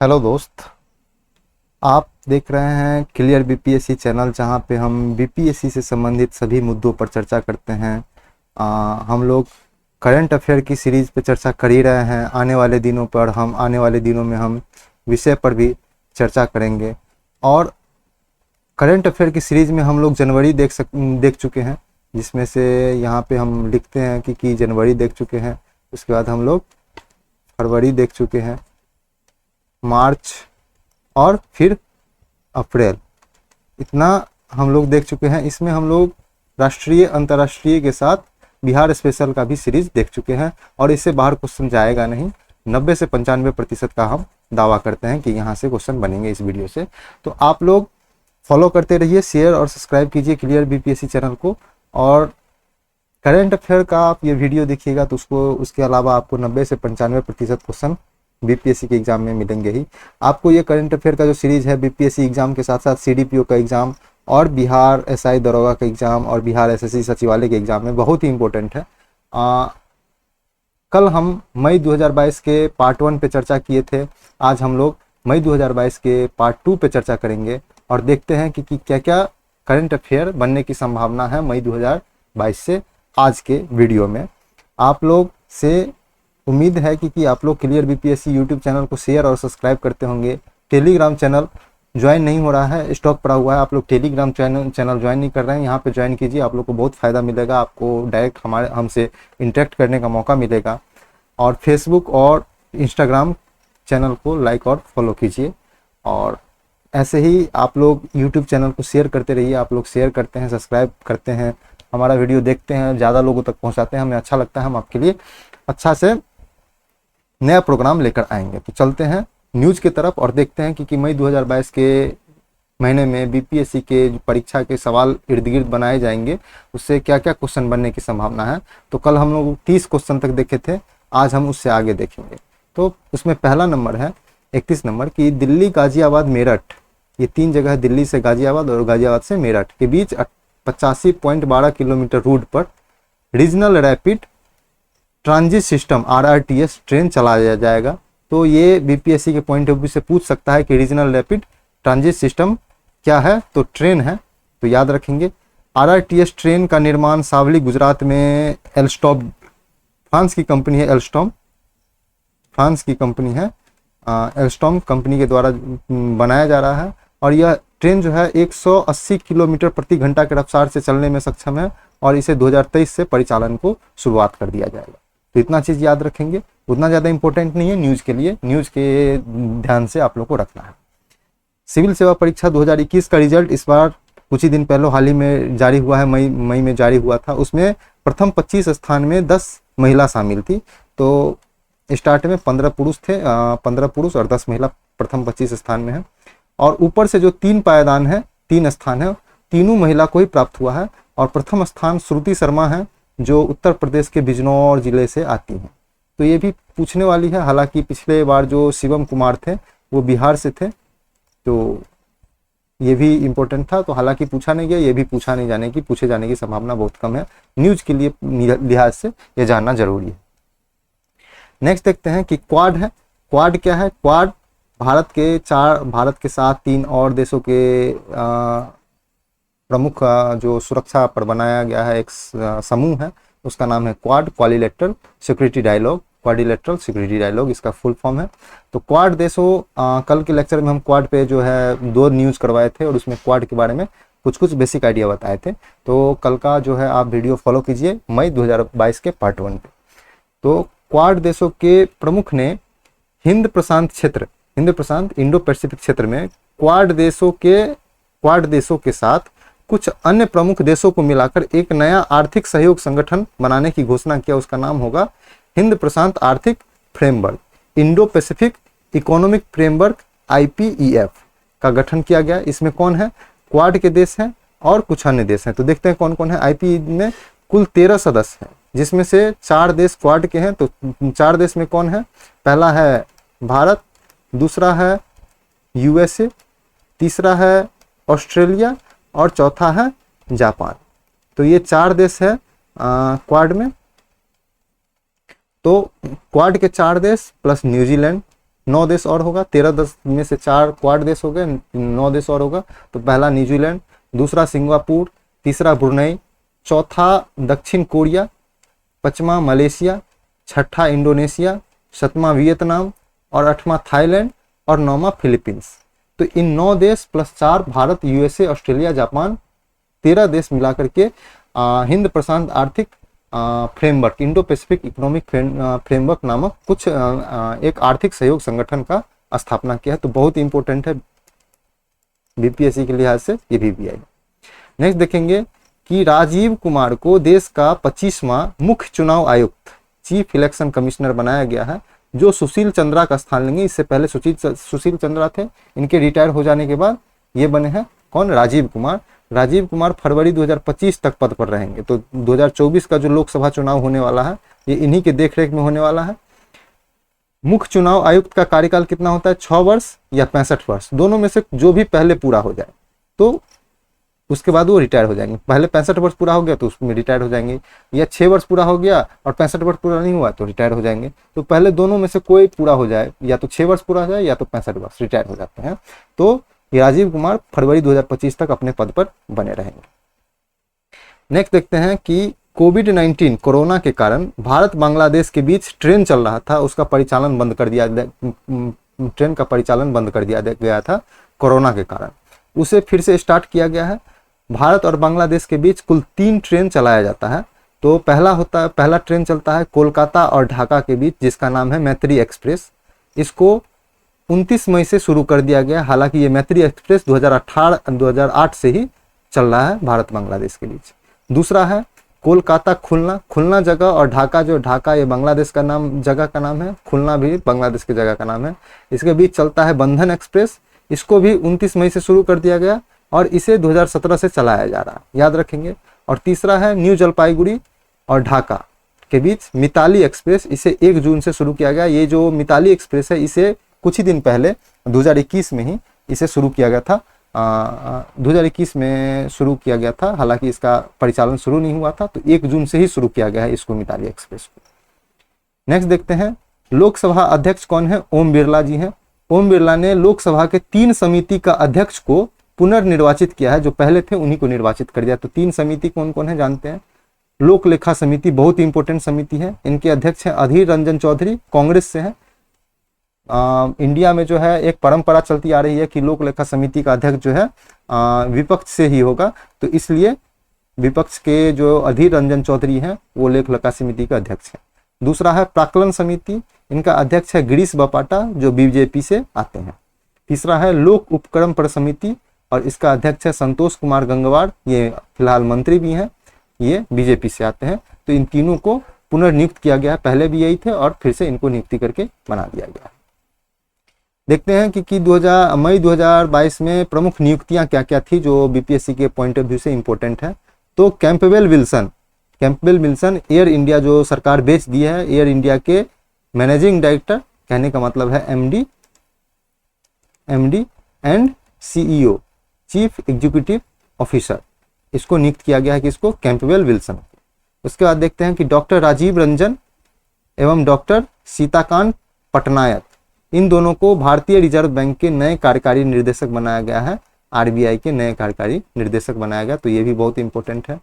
Hello दोस्त। आप देख रहे हैं क्लियर बीपीएससी चैनल, जहां पे हम बीपीएससी से संबंधित सभी मुद्दों पर चर्चा करते हैं। हम लोग करंट अफेयर की सीरीज पे चर्चा कर ही रहे हैं। आने वाले दिनों में हम विषय पर भी चर्चा करेंगे। और करंट अफेयर की सीरीज में हम लोग जनवरी देख चुके हैं, जिसमें से यहाँ पे हम लिखते हैं कि जनवरी देख चुके हैं। उसके बाद हम लोग फरवरी देख चुके हैं, मार्च और फिर अप्रैल। इतना हम लोग देख चुके हैं। इसमें हम लोग राष्ट्रीय अंतर्राष्ट्रीय के साथ बिहार स्पेशल का भी सीरीज देख चुके हैं, और इससे बाहर क्वेश्चन जाएगा नहीं। 90 से 95% का हम दावा करते हैं कि यहाँ से क्वेश्चन बनेंगे इस वीडियो से। तो आप लोग फॉलो करते रहिए, शेयर और सब्सक्राइब कीजिए क्लियर बीपीएससी चैनल को। और करंट अफेयर का आप ये वीडियो देखिएगा तो उसके अलावा आपको 90 से 95% क्वेश्चन बीपीएससी के एग्जाम में मिलेंगे ही। आपको ये करंट अफेयर का जो सीरीज है बीपीएससी एग्जाम के साथ साथ सीडीपीओ का एग्जाम और बिहार एसआई दरोगा का एग्जाम और बिहार एसएससी सचिवालय के एग्जाम में बहुत ही इंपॉर्टेंट है। कल हम मई 2022 के पार्ट 1 पे चर्चा किए थे। आज हम लोग मई 2022 के पार्ट 2 पे चर्चा करेंगे और देखते हैं कि क्या क्या करंट अफेयर बनने की संभावना है मई 2022 से। आज के वीडियो में आप लोग से उम्मीद है कि आप लोग क्लियर बीपीएससी यूट्यूब चैनल को शेयर और सब्सक्राइब करते होंगे। टेलीग्राम चैनल ज्वाइन नहीं हो रहा है, स्टॉक पड़ा हुआ है। आप लोग टेलीग्राम चैनल ज्वाइन नहीं कर रहे हैं, यहाँ पे ज्वाइन कीजिए। आप लोग को बहुत फ़ायदा मिलेगा, आपको डायरेक्ट हमसे इंटरेक्ट करने का मौका मिलेगा। और फेसबुक और इंस्टाग्राम चैनल को लाइक और फॉलो कीजिए। और ऐसे ही आप लोग यूट्यूब चैनल को शेयर करते रहिए। आप लोग शेयर करते हैं, सब्सक्राइब करते हैं, हमारा वीडियो देखते हैं, ज़्यादा लोगों तक पहुँचाते हैं, हमें अच्छा लगता है। हम आपके लिए अच्छा से नया प्रोग्राम लेकर आएंगे। तो चलते हैं न्यूज़ की तरफ और देखते हैं कि मई 2022 के महीने में बीपीएससी के परीक्षा के सवाल इर्द गिर्द बनाए जाएंगे, उससे क्या क्या क्वेश्चन बनने की संभावना है। तो कल हम लोग 30 क्वेश्चन तक देखे थे, आज हम उससे आगे देखेंगे। तो उसमें पहला नंबर है 31 नंबर की दिल्ली गाजियाबाद मेरठ, ये 3 जगह है, दिल्ली से गाजियाबाद और गाजियाबाद से मेरठ के बीच 85.12 किलोमीटर रूट पर regional rapid transit system RRTS train चलाया जाएगा। तो ये बीपीएससी के पॉइंट ऑफ व्यू से पूछ सकता है कि रीजनल रैपिड ट्रांजिट सिस्टम क्या है, तो ट्रेन है, तो याद रखेंगे। आरआरटीएस ट्रेन का निर्माण सावली गुजरात में एल्स्टॉम, फ्रांस की कंपनी है, एल्स्टॉम कंपनी के द्वारा बनाया जा रहा है। और यह ट्रेन जो है 180 किलोमीटर प्रति घंटा के रफ्तार से चलने में सक्षम है, और इसे 2023 से परिचालन को शुरुआत कर दिया जाएगा। तो इतना चीज़ याद रखेंगे, उतना ज़्यादा इंपॉर्टेंट नहीं है न्यूज़ के लिए, न्यूज़ के ध्यान से आप लोग को रखना है। सिविल सेवा परीक्षा 2021 का रिजल्ट इस बार कुछ ही दिन पहले हाल ही में जारी हुआ है, मई में जारी हुआ था। उसमें प्रथम 25 स्थान में 10 महिला शामिल थी। तो स्टार्ट में 15 पुरुष थे, 15 पुरुष और 10 महिला प्रथम 25 स्थान में है। और ऊपर से जो 3 पायदान है, 3 स्थान है, तीनों महिला को ही प्राप्त हुआ है। और प्रथम स्थान श्रुति शर्मा है, जो उत्तर प्रदेश के बिजनौर जिले से आती हैं। तो ये भी पूछने वाली है। हालांकि पिछले बार जो शिवम कुमार थे वो बिहार से थे, तो ये भी इम्पोर्टेंट था। तो हालांकि पूछा नहीं गया, ये भी पूछे जाने की संभावना बहुत कम है। न्यूज के लिए लिहाज से ये जानना जरूरी है। नेक्स्ट देखते हैं कि क्वाड है। क्वाड क्या है? क्वाड भारत के साथ 3 और देशों के प्रमुख जो सुरक्षा पर बनाया गया है एक समूह है, उसका नाम है क्वाड, क्वाड्रिलेटरल सिक्योरिटी डायलॉग इसका फुल फॉर्म है। तो क्वाड देशों, कल के लेक्चर में हम क्वाड पे जो है 2 न्यूज़ करवाए थे और उसमें क्वाड के बारे में कुछ बेसिक आइडिया बताए थे। तो कल का जो है आप वीडियो फॉलो कीजिए मई 2022 के पार्ट 1 पे। तो क्वाड देशों के प्रमुख ने हिंद प्रशांत इंडो पैसिफिक क्षेत्र में क्वाड देशों के साथ कुछ अन्य प्रमुख देशों को मिलाकर एक नया आर्थिक सहयोग संगठन बनाने की घोषणा किया। उसका नाम होगा हिंद प्रशांत आर्थिक framework, Indo Pacific economic framework, IPEF का गठन किया गया। इसमें कौन है? क्वाड के देश हैं और कुछ अन्य देश हैं। तो देखते हैं कौन कौन है। IPE में कुल 13 सदस्य हैं, जिसमें से 4 देश क्वाड के हैं। तो 4 देश में कौन है? पहला है भारत, दूसरा है USA, तीसरा है ऑस्ट्रेलिया और चौथा है जापान। तो ये 4 देश है क्वाड में। तो क्वाड के 4 देश प्लस न्यूजीलैंड, 9 देश और होगा, 13 देश में से 4 क्वाड देश हो गए, 9 देश और होगा। तो पहला न्यूजीलैंड, दूसरा सिंगापुर, तीसरा ब्रुनई, चौथा दक्षिण कोरिया, पांचवा मलेशिया, छठा इंडोनेशिया, सातवां वियतनाम और आठवां थाईलैंड और नौवां फिलीपींस। तो इन 9 देश plus 4 Bharat, USA, Australia, Japan, 13 देश मिलाकर के हिंद प्रशांत आर्थिक framework, Indo Pacific economic framework नामक कुछ एक आर्थिक सहयोग संगठन का स्थापना किया है। तो बहुत इंपॉर्टेंट है बीपीएससी के लिहाज से ये भी आई। नेक्स्ट देखेंगे कि राजीव कुमार को देश का 25वां मुख्य चुनाव आयुक्त, चीफ इलेक्शन कमिश्नर बनाया गया है, जो सुशील चंद्रा का स्थान लेंगे। इससे पहले सुशील चंद्रा थे, इनके रिटायर हो जाने के बाद ये बने हैं कौन, राजीव कुमार। राजीव कुमार फरवरी 2025 तक पद पर रहेंगे। तो 2024 का जो लोकसभा चुनाव होने वाला है ये इन्हीं के देखरेख में होने वाला है। मुख्य चुनाव आयुक्त का कार्यकाल कितना होता है, 6 वर्ष या 65 वर्ष, दोनों में से जो भी पहले पूरा हो जाए तो उसके बाद वो रिटायर हो जाएंगे। पहले 65 वर्ष पूरा हो गया तो उसमें रिटायर हो जाएंगे, या 6 वर्ष पूरा हो गया और 65 वर्ष पूरा नहीं हुआ तो रिटायर हो जाएंगे। तो पहले दोनों में से कोई पूरा हो जाए, या तो 6 वर्ष पूरा हो जाए या तो 65 वर्ष, रिटायर हो जाते हैं। तो ये राजीव कुमार फरवरी 2025 तक अपने पद पर बने रहेंगे। नेक्स्ट देखते हैं कि कोविड-19 कोरोना के कारण भारत बांग्लादेश के बीच ट्रेन चल रहा था, उसका परिचालन बंद कर दिया, ट्रेन का परिचालन बंद कर दिया गया था कोरोना के कारण। उसे फिर से स्टार्ट किया गया है। भारत और बांग्लादेश के बीच कुल 3 ट्रेन चलाया जाता है। तो पहला ट्रेन चलता है कोलकाता और ढाका के बीच, जिसका नाम है मैत्री एक्सप्रेस। इसको 29 मई से शुरू कर दिया गया। हालांकि ये मैत्री एक्सप्रेस 2008 से ही चल रहा है भारत बांग्लादेश के बीच। दूसरा है कोलकाता खुलना जगह, और ढाका ये बांग्लादेश का नाम, जगह का नाम है, खुलना भी बांग्लादेश की जगह का नाम है। इसके बीच चलता है बंधन एक्सप्रेस। इसको भी 29 मई से शुरू कर दिया गया और इसे 2017 से चलाया जा रहा है, याद रखेंगे। और तीसरा है न्यू जलपाईगुड़ी और ढाका के बीच मिताली एक्सप्रेस। इसे 1 जून से शुरू किया गया। ये जो मिताली एक्सप्रेस है इसे कुछ ही दिन पहले 2021 में ही इसे शुरू किया गया था, 2021 में शुरू किया गया था। हालांकि इसका परिचालन शुरू नहीं हुआ था, तो 1 जून से ही शुरू किया गया है इसको, मिताली एक्सप्रेस को। नेक्स्ट देखते हैं लोकसभा अध्यक्ष कौन है, ओम बिरला जी हैं। ओम बिरला ने लोकसभा के 3 समिति का अध्यक्ष को पुनर्निर्वाचित किया है। जो पहले थे उन्हीं को निर्वाचित कर दिया। तो 3 समिति कौन कौन है जानते हैं। लोक लेखा समिति बहुत इंपॉर्टेंट समिति है, इनके अध्यक्ष हैं अधीर रंजन चौधरी, कांग्रेस से हैं। इंडिया में जो है एक परंपरा चलती आ रही है कि लोक लेखा समिति का अध्यक्ष जो है विपक्ष से ही होगा, तो इसलिए विपक्ष के जो अधीर रंजन चौधरी हैं वो लोक लेखा समिति के अध्यक्ष हैं। दूसरा है प्राक्कलन समिति, इनका अध्यक्ष है गिरीश बापाटा जो बीजेपी से आते हैं। तीसरा है लोक उपक्रम प्रसमिति और इसका अध्यक्ष है संतोष कुमार गंगवार, ये फिलहाल मंत्री भी हैं, ये बीजेपी से आते हैं। तो इन तीनों को पुनर्नियुक्त किया गया है, पहले भी यही थे और फिर से इनको नियुक्ति करके बना दिया गया। देखते हैं कि मई 2022 में प्रमुख नियुक्तियां क्या क्या थी जो बीपीएससी के पॉइंट ऑफ व्यू से इंपॉर्टेंट है। तो कैंपबेल विल्सन एयर इंडिया जो सरकार बेच दी है, एयर इंडिया के मैनेजिंग डायरेक्टर, कहने का मतलब है MD and CEO, chief executive officer, इसको नियुक्त किया गया है कि इसको कैंपबेल विल्सन। उसके बाद देखते हैं कि डॉक्टर राजीव रंजन एवं डॉक्टर सीताकांत पटनायक, इन दोनों को भारतीय रिजर्व बैंक के नए कार्यकारी निर्देशक बनाया गया है, आरबीआई के नए कार्यकारी निर्देशक बनाया गया। तो ये भी बहुत इंपॉर्टेंट है।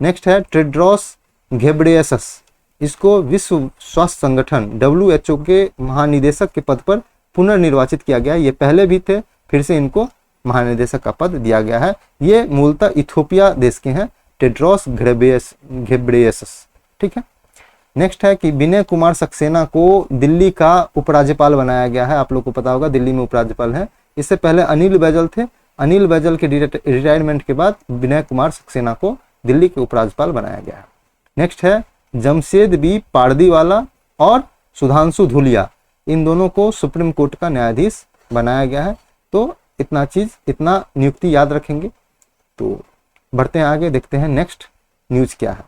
नेक्स्ट है टेड्रोस घेब्रेयेसस, इसको विश्व स्वास्थ्य संगठन WHO के महानिदेशक के पद पर पुनर्निर्वाचित किया गया। ये पहले भी थे, फिर से इनको महानिदेशक का पद दिया गया है। ये मूलतः इथियोपिया देश के हैं, टेड्रोस घेब्रेयेसस, ठीक है। नेक्स्ट है कि विनय कुमार सक्सेना को दिल्ली का उपराज्यपाल बनाया गया है। आप लोग को पता होगा दिल्ली में उपराज्यपाल है। इससे पहले अनिल बैजल थे, अनिल बैजल के रिटायरमेंट के बाद विनय कुमार सक्सेना को दिल्ली के उपराज्यपाल बनाया गया है। नेक्स्ट है जमशेद बी पारदीवाला और सुधांशु धुलिया, इन दोनों को सुप्रीम कोर्ट का न्यायाधीश बनाया गया है। तो इतना नियुक्ति याद रखेंगे। तो बढ़ते हैं आगे, देखते हैं नेक्स्ट न्यूज क्या है।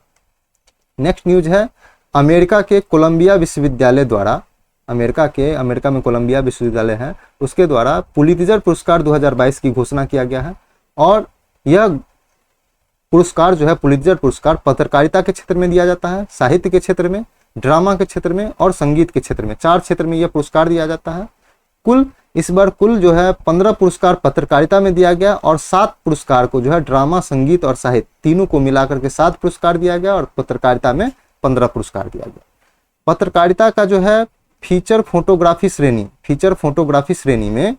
नेक्स्ट न्यूज है अमेरिका के कोलंबिया विश्वविद्यालय द्वारा, अमेरिका में कोलंबिया विश्वविद्यालय है, उसके द्वारा पुलित्जर पुरस्कार 2022 की घोषणा किया गया है। और यह पुरस्कार जो है पुलित्जर पुरस्कार पत्रकारिता के क्षेत्र में दिया जाता है, साहित्य के क्षेत्र में, ड्रामा के क्षेत्र में और संगीत के क्षेत्र में, 4 क्षेत्र में यह पुरस्कार दिया जाता है। कुल इस बार कुल जो है 15 पुरस्कार पत्रकारिता में दिया गया और 7 पुरस्कार को जो है ड्रामा, संगीत और साहित्य तीनों को मिलाकर के 7 पुरस्कार दिया गया और पत्रकारिता में 15 पुरस्कार दिया गया। पत्रकारिता का जो है फीचर फोटोग्राफी श्रेणी में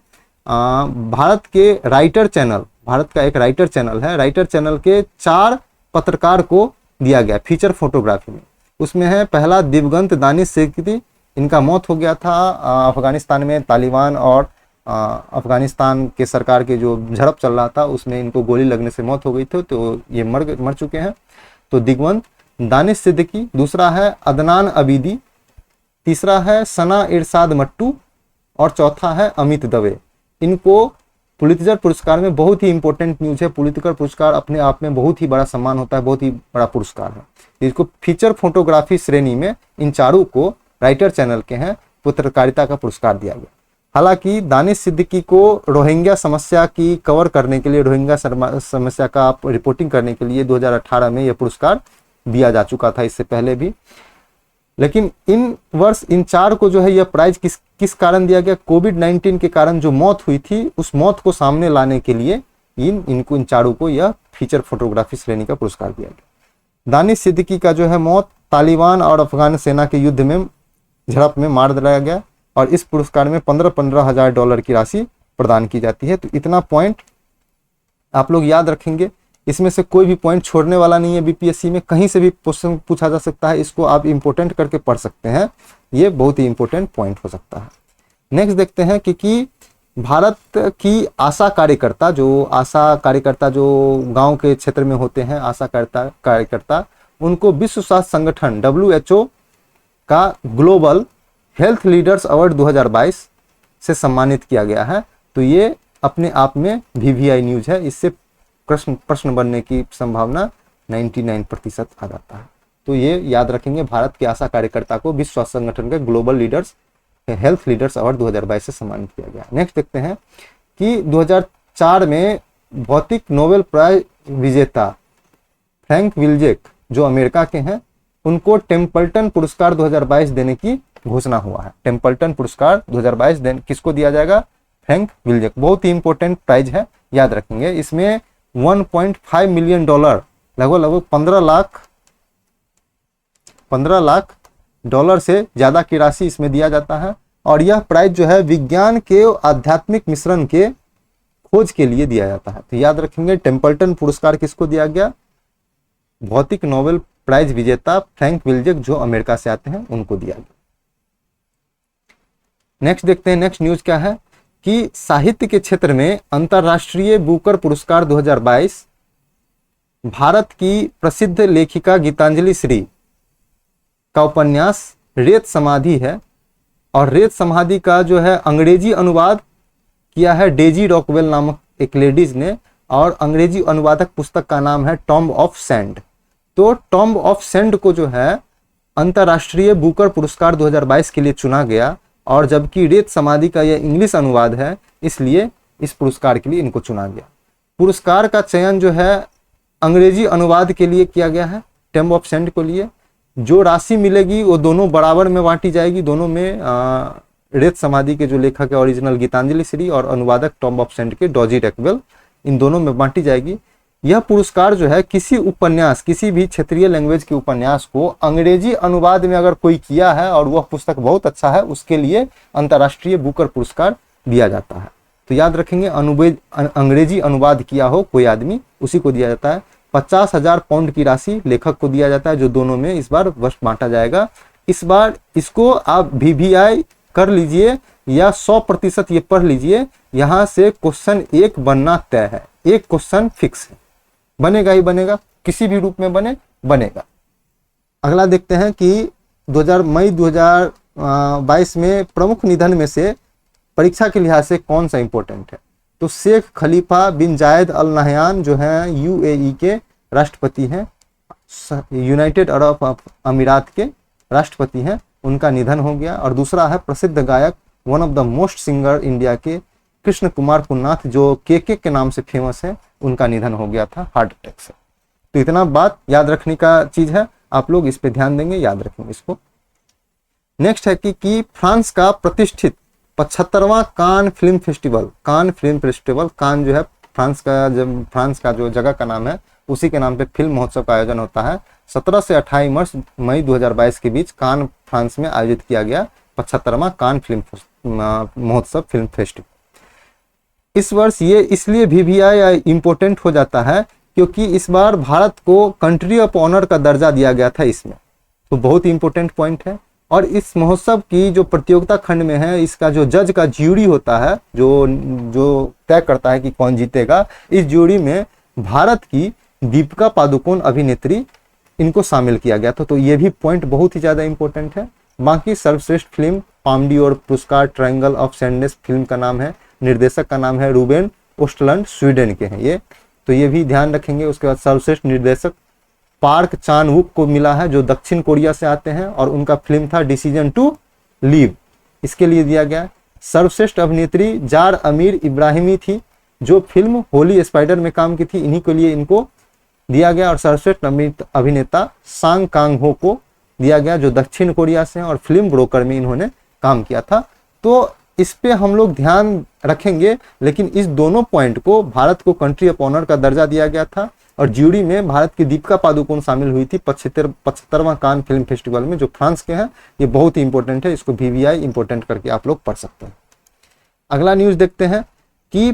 भारत के राइटर चैनल, भारत का एक राइटर चैनल है, राइटर चैनल के 4 पत्रकार को दिया गया फीचर फोटोग्राफी में। उसमें है पहला दिवंगत दानिश सिद्दीकी, इनका मौत हो गया था अफगानिस्तान में तालिबान और अफगानिस्तान के सरकार के जो झड़प चल रहा था उसमें इनको गोली लगने से मौत हो गई थी, तो ये मर चुके हैं। तो दिवंगत दानिश सिद्दीकी, दूसरा है अदनान अबीदी, तीसरा है सना इरशाद मट्टू और चौथा है अमित दवे। इनको पुलित्जर पुरस्कार में बहुत ही इंपॉर्टेंट न्यूज है। पुलित्जर पुरस्कार अपने आप में बहुत ही बड़ा सम्मान होता है, बहुत ही बड़ा पुरस्कार है। इसको फीचर फोटोग्राफी श्रेणी में इन चारों को राइटर चैनल के हैं पत्रकारिता का पुरस्कार दिया गया। हालांकि दानिश सिद्दीकी को रोहिंग्या समस्या की कवर करने के लिए, रोहिंग्या समस्या का रिपोर्टिंग करने के लिए 2018 में यह पुरस्कार दिया जा चुका था, इससे पहले भी। लेकिन इन वर्ष इन 4 को जो है यह प्राइज किस कारण दिया गया? कोविड-19 के कारण जो मौत हुई थी उस मौत को सामने लाने के लिए इन चारों को यह फीचर फोटोग्राफी श्रेणी का पुरस्कार दिया गया। दानिश सिद्दीकी का जो है मौत तालिबान और अफगान सेना के युद्ध में झड़प में मार दिया गया और इस पुरस्कार में $15,000 की राशि प्रदान की जाती है। तो इतना पॉइंट आप लोग याद रखेंगे, इसमें से कोई भी पॉइंट छोड़ने वाला नहीं है। बीपीएससी में कहीं से भी क्वेश्चन पूछा जा सकता है, इसको आप इंपोर्टेंट करके पढ़ सकते हैं, ये बहुत ही इंपॉर्टेंट पॉइंट हो सकता है। नेक्स्ट देखते हैं कि भारत की आशा कार्यकर्ता जो गांव के क्षेत्र में होते हैं, आशा कार्यकर्ता, उनको विश्व स्वास्थ्य संगठन WHO का ग्लोबल हेल्थ लीडर्स अवार्ड 2022 से सम्मानित किया गया है। तो ये अपने आप में VVI न्यूज है, इससे प्रश्न बनने की संभावना 99% आ जाता है। तो ये याद रखेंगे, भारत के आशा कार्यकर्ता को विश्व स्वास्थ्य संगठन के ग्लोबल हेल्थ लीडर्स अवार्ड 2022 से सम्मानित किया गया। नेक्स्ट देखते हैं कि 2004 में भौतिक नोबेल प्राइज विजेता फ्रैंक विल्जेक जो अमेरिका के हैं, उनको टेम्पल्टन पुरस्कार 2022 देने की घोषणा हुआ है। टेम्पल्टन पुरस्कार 2022 किसको दिया जाएगा? Frank Wilczek. बहुत ही इंपॉर्टेंट प्राइज है, याद रखेंगे। इसमें $1.5 मिलियन, लगभग 15 लाख डॉलर से ज्यादा की राशि इसमें दिया जाता है। और यह प्राइज जो है विज्ञान के आध्यात्मिक मिश्रण के खोज के लिए दिया जाता है। तो याद रखेंगे, टेम्पल्टन पुरस्कार किसको दिया गया? भौतिक नोबेल प्राइज विजेता फ्रैंक विल्जेक जो अमेरिका से आते हैं, उनको दिया गया। नेक्स्ट देखते हैं, नेक्स्ट न्यूज क्या है कि साहित्य के क्षेत्र में अंतर्राष्ट्रीय बुकर पुरस्कार 2022 भारत की प्रसिद्ध लेखिका गीतांजलि श्री का उपन्यास रेत समाधि है। और रेत समाधि का जो है अंग्रेजी अनुवाद किया है डेजी रॉकवेल नामक एक लेडीज ने, और अंग्रेजी अनुवादक पुस्तक का नाम है टॉम्ब ऑफ सैंड। तो टॉम्ब ऑफ सैंड को जो है अंतर्राष्ट्रीय बुकर पुरस्कार 2022 के लिए चुना गया, और जबकि रेत समाधि का यह इंग्लिश अनुवाद है, इसलिए इस पुरस्कार के लिए इनको चुना गया। पुरस्कार का चयन जो है अंग्रेजी अनुवाद के लिए किया गया है, टॉम्ब ऑफ सैंड को लिए। जो राशि मिलेगी वो दोनों बराबर में बांटी जाएगी, दोनों में रेत समाधि के जो लेखक है ओरिजिनल गीतांजलि श्री और अनुवादक टॉम्ब ऑफ सैंड के डॉजी रॉकवेल, इन दोनों में बांटी जाएगी। यह पुरस्कार जो है किसी उपन्यास, किसी भी क्षेत्रीय लैंग्वेज के उपन्यास को अंग्रेजी अनुवाद में अगर कोई किया है और वह पुस्तक बहुत अच्छा है, उसके लिए अंतर्राष्ट्रीय बुकर पुरस्कार दिया जाता है। तो याद रखेंगे, अंग्रेजी अनुवाद किया हो कोई आदमी, उसी को दिया जाता है। 50,000 पाउंड की राशि लेखक को दिया जाता है, जो दोनों में इस बार वर्ष बांटा जाएगा। इस बार इसको आप VVI कर लीजिए या 100% ये पढ़ लीजिए, यहाँ से क्वेश्चन 1 बनना तय है, एक क्वेश्चन फिक्स है, बनेगा ही बनेगा, किसी भी रूप में बनेगा। अगला देखते हैं कि मई 2022 में प्रमुख निधन में से परीक्षा के लिहाज से कौन सा इंपॉर्टेंट है? तो शेख खलीफा बिन जायद अल नहयान जो है UAE के राष्ट्रपति हैं, यूनाइटेड अरब अमीरात के राष्ट्रपति हैं, उनका निधन हो गया। और दूसरा है प्रसिद्ध गायक, one of the most singer India के कृष्ण कुमार पुन्नाथ जो KK के नाम से फेमस है, उनका निधन हो गया था हार्ट अटैक से। तो इतना बात याद रखने का चीज है, आप लोग इस पे ध्यान देंगे, याद रखेंगे इसको। नेक्स्ट है कि फ्रांस का प्रतिष्ठित 75वां कान फिल्म फेस्टिवल, कान जो है फ्रांस का जो जगह का नाम है उसी के नाम पे फिल्म महोत्सव का आयोजन होता है। 17 से 28 मई 2022 के बीच कान फ्रांस में आयोजित किया गया 75वां कान फिल्म महोत्सव फिल्म फेस्टिवल। इस वर्ष ये इसलिए VVI इम्पोर्टेंट हो जाता है क्योंकि इस बार भारत को कंट्री ऑफ ऑनर का दर्जा दिया गया था इसमें, तो बहुत ही इंपॉर्टेंट पॉइंट है। और इस महोत्सव की जो प्रतियोगिता खंड में है, इसका जो जज का ज्यूरी होता है, जो तय करता है कि कौन जीतेगा, इस ज्यूरी में भारत की दीपिका पादुकोण अभिनेत्री इनको शामिल किया गया था, तो ये भी पॉइंट बहुत ही ज़्यादा इंपॉर्टेंट है। बाकी सर्वश्रेष्ठ फिल्म पाम डियोर पुरस्कार ट्रायंगल ऑफ सैंडनेस फिल्म का नाम है, निर्देशक का नाम है रूबेन ओस्टलैंड, स्वीडन के हैं ये, तो ये भी ध्यान रखेंगे। उसके बाद सर्वश्रेष्ठ निर्देशक पार्क चान वुक को मिला है जो दक्षिण कोरिया से आते हैं और उनका फिल्म था डिसीजन टू लीव, इसके लिए दिया गया। सर्वश्रेष्ठ अभिनेत्री जार अमीर इब्राहिमी थी जो फिल्म होली स्पाइडर में काम की थी, इन्हीं के लिए इनको दिया गया। और सर्वश्रेष्ठ अभिनेता सांग कांग हो को दिया गया जो दक्षिण कोरिया से हैं और फिल्म ब्रोकर में इन्होंने काम किया था। तो इस पे हम लोग ध्यान रखेंगे, लेकिन इस दोनों पॉइंट को भारत को कंट्री ऑफ ऑनर का दर्जा दिया गया था और ज्यूरी में भारत की दीपिका पादुकोण शामिल हुई थी 75वां कान फिल्म फेस्टिवल में जो फ्रांस के हैं। ये बहुत ही इंपॉर्टेंट है, इसको VVI इंपॉर्टेंट करके आप लोग पढ़ सकते हैं। अगला न्यूज देखते हैं कि